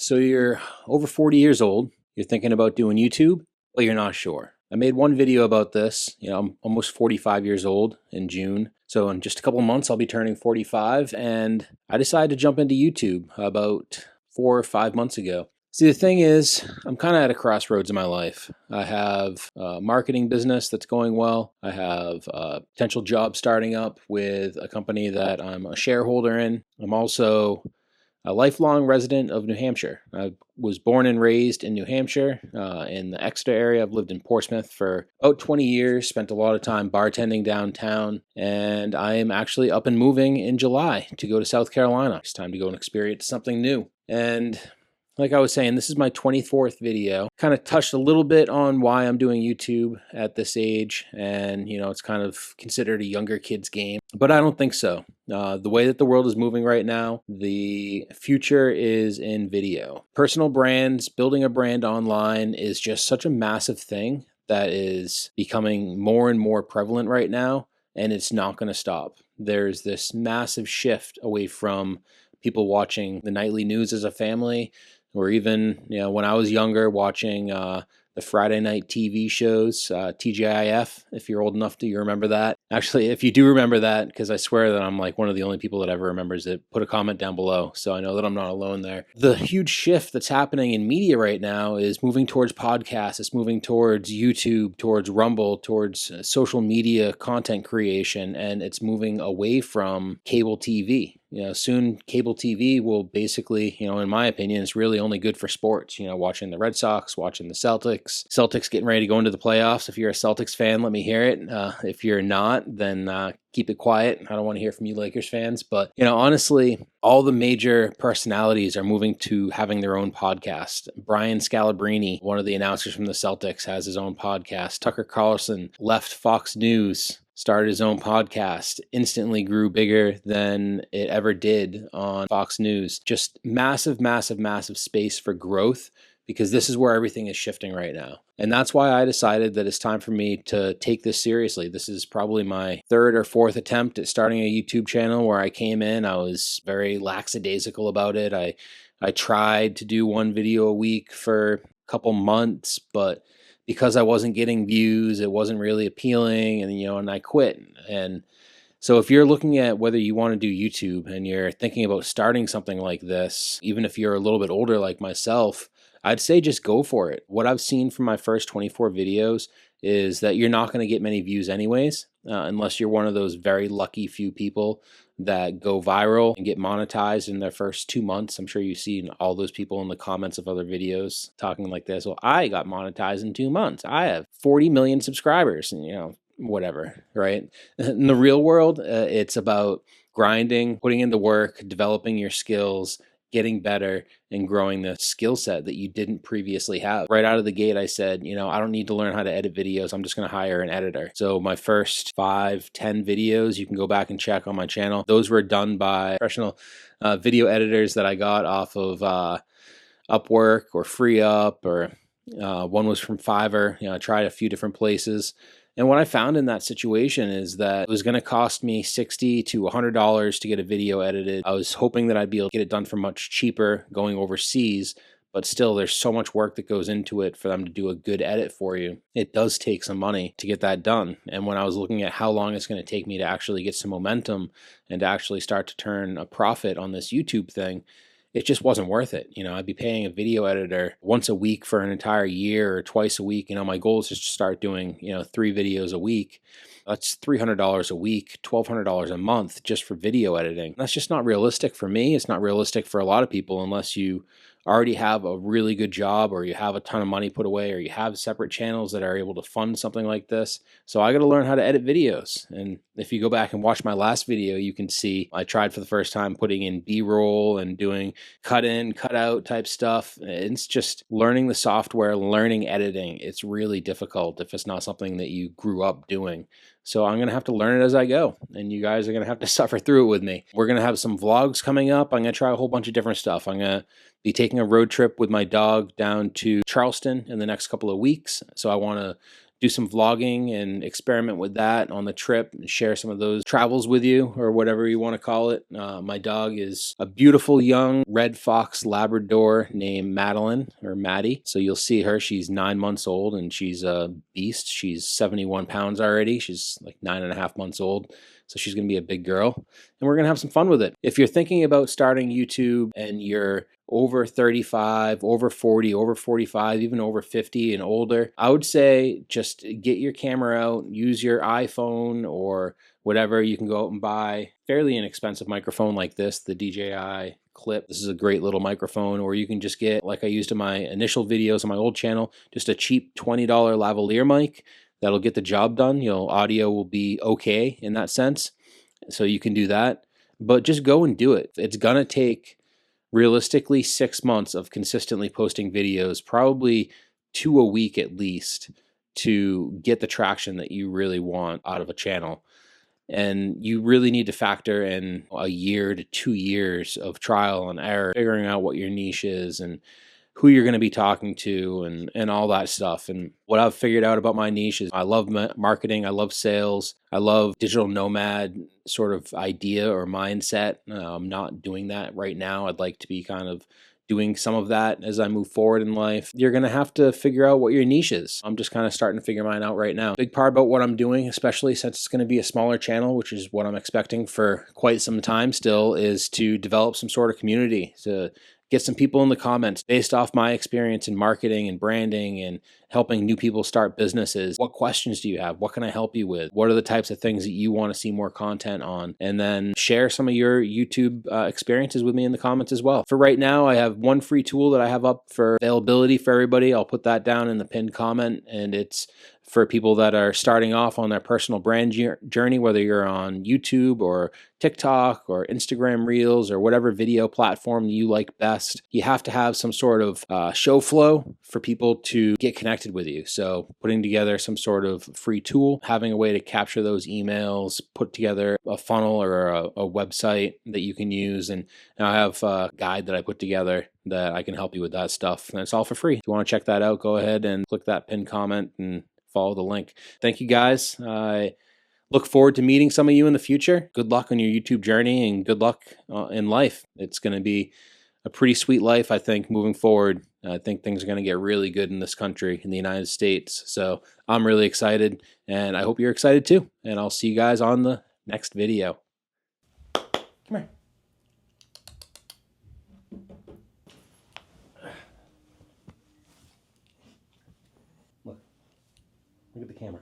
So you're over 40 years old, you're thinking about doing YouTube, but you're not sure. I made one video about this. I'm almost 45 years old in June. So in just a couple of months, I'll be turning 45, and I decided to jump into YouTube about 4 or 5 months ago. See, the thing is, I'm kind of at a crossroads in my life. I have a marketing business that's going well. I have a potential job starting up with a company that I'm a shareholder in. I'm also a lifelong resident of New Hampshire. I was born and raised in New Hampshire, in the Exeter area. I've lived in Portsmouth for about 20 years, spent a lot of time bartending downtown, and I am actually up and moving in July to go to South Carolina. It's time to go and experience something new. And like I was saying, this is my 24th video. Kind of touched a little bit on why I'm doing YouTube at this age, and it's kind of considered a younger kid's game, but I don't think so. The way that the world is moving right now, the future is in video. Personal brands, building a brand online is just such a massive thing that is becoming more and more prevalent right now, and it's not going to stop. There's this massive shift away from people watching the nightly news as a family, or even, when I was younger, watching the Friday night TV shows, TGIF, if you're old enough to you remember that. Actually, if you do remember that, because I swear that I'm like one of the only people that ever remembers it, put a comment down below so I know that I'm not alone there. The huge shift that's happening in media right now is moving towards podcasts, it's moving towards YouTube, towards Rumble, towards social media content creation, and it's moving away from cable TV. Soon cable TV will basically, in my opinion, it's really only good for sports. Watching the Red Sox, watching the Celtics getting ready to go into the playoffs. If you're a Celtics fan, let me hear it. If you're not, then keep it quiet. I don't want to hear from you Lakers fans. But, honestly, all the major personalities are moving to having their own podcast. Brian Scalabrine, one of the announcers from the Celtics, has his own podcast. Tucker Carlson left Fox News, started his own podcast, instantly grew bigger than it ever did on Fox News. Just massive, massive, massive space for growth, because this is where everything is shifting right now. And that's why I decided that it's time for me to take this seriously. This is probably my third or fourth attempt at starting a YouTube channel. Where I came in, I was very lackadaisical about it. I tried to do one video a week for a couple months, but because I wasn't getting views, it wasn't really appealing, and I quit. And so if you're looking at whether you want to do YouTube and you're thinking about starting something like this, even if you're a little bit older like myself, I'd say just go for it. What I've seen from my first 24 videos is that you're not going to get many views anyways, unless you're one of those very lucky few people that go viral and get monetized in their first 2 months. I'm sure you've seen all those people in the comments of other videos talking like this. Well, I got monetized in 2 months. I have 40 million subscribers, and whatever, right? In the real world, it's about grinding, putting in the work, developing your skills, getting better, and growing the skill set that you didn't previously have. Right out of the gate, I said, I don't need to learn how to edit videos. I'm just going to hire an editor. So my first 5, 10 videos, you can go back and check on my channel. Those were done by professional video editors that I got off of Upwork or FreeUp, or one was from Fiverr. I tried a few different places. And what I found in that situation is that it was going to cost me $60 to $100 to get a video edited. I was hoping that I'd be able to get it done for much cheaper going overseas, but still there's so much work that goes into it for them to do a good edit for you. It does take some money to get that done. And when I was looking at how long it's going to take me to actually get some momentum and to actually start to turn a profit on this YouTube thing, it just wasn't worth it. I'd be paying a video editor once a week for an entire year, or twice a week. My goal is just to start doing, 3 videos a week. That's $300 a week, $1,200 a month just for video editing. That's just not realistic for me. It's not realistic for a lot of people unless you already have a really good job, or you have a ton of money put away, or you have separate channels that are able to fund something like this. So I got to learn how to edit videos. And if you go back and watch my last video, you can see I tried for the first time putting in B-roll and doing cut in, cut out type stuff. It's just learning the software, learning editing. It's really difficult if it's not something that you grew up doing. So I'm going to have to learn it as I go, and you guys are going to have to suffer through it with me. We're going to have some vlogs coming up. I'm going to try a whole bunch of different stuff. I'm going to be taking a road trip with my dog down to Charleston in the next couple of weeks. So I want to do some vlogging and experiment with that on the trip and share some of those travels with you, or whatever you want to call it. My dog is a beautiful young red fox Labrador named Madeline, or Maddie. So you'll see her. She's 9 months old and she's a beast. She's 71 pounds already. She's like 9.5 months old. So she's going to be a big girl, and we're going to have some fun with it. If you're thinking about starting YouTube and you're over 35, over 40, over 45, even over 50 and older, I would say just get your camera out, use your iPhone or whatever. You can go out and buy fairly inexpensive microphone like this, the DJI Clip. This is a great little microphone. Or you can just get, like I used in my initial videos on my old channel, just a cheap $20 lavalier mic. That'll get the job done. Audio will be okay in that sense. So you can do that, but just go and do it. It's gonna take realistically 6 months of consistently posting videos, probably 2 a week at least, to get the traction that you really want out of a channel. And you really need to factor in a year to 2 years of trial and error, figuring out what your niche is and who you're going to be talking to and all that stuff. And what I've figured out about my niche is I love marketing, I love sales, I love digital nomad sort of idea or mindset. I'm not doing that right now. I'd like to be kind of doing some of that as I move forward in life. You're going to have to figure out what your niche is. I'm just kind of starting to figure mine out right now. Big part about what I'm doing, especially since it's going to be a smaller channel, which is what I'm expecting for quite some time still, is to develop some sort of community, to get some people in the comments based off my experience in marketing and branding and helping new people start businesses. What questions do you have? What can I help you with? What are the types of things that you want to see more content on? And then share some of your YouTube experiences with me in the comments as well. For right now, I have one free tool that I have up for availability for everybody. I'll put that down in the pinned comment, and it's for people that are starting off on their personal brand journey, whether you're on YouTube or TikTok or Instagram Reels or whatever video platform you like best. You have to have some sort of show flow for people to get connected with you. So putting together some sort of free tool, having a way to capture those emails, put together a funnel or a website that you can use. And I have a guide that I put together that I can help you with that stuff. And it's all for free. If you want to check that out, go ahead and click that pinned comment and follow the link. Thank you guys. I look forward to meeting some of you in the future. Good luck on your YouTube journey and good luck in life. It's going to be a pretty sweet life, I think, moving forward. I think things are going to get really good in this country, in the United States. So I'm really excited, and I hope you're excited too. And I'll see you guys on the next video. Come here. Look at the camera.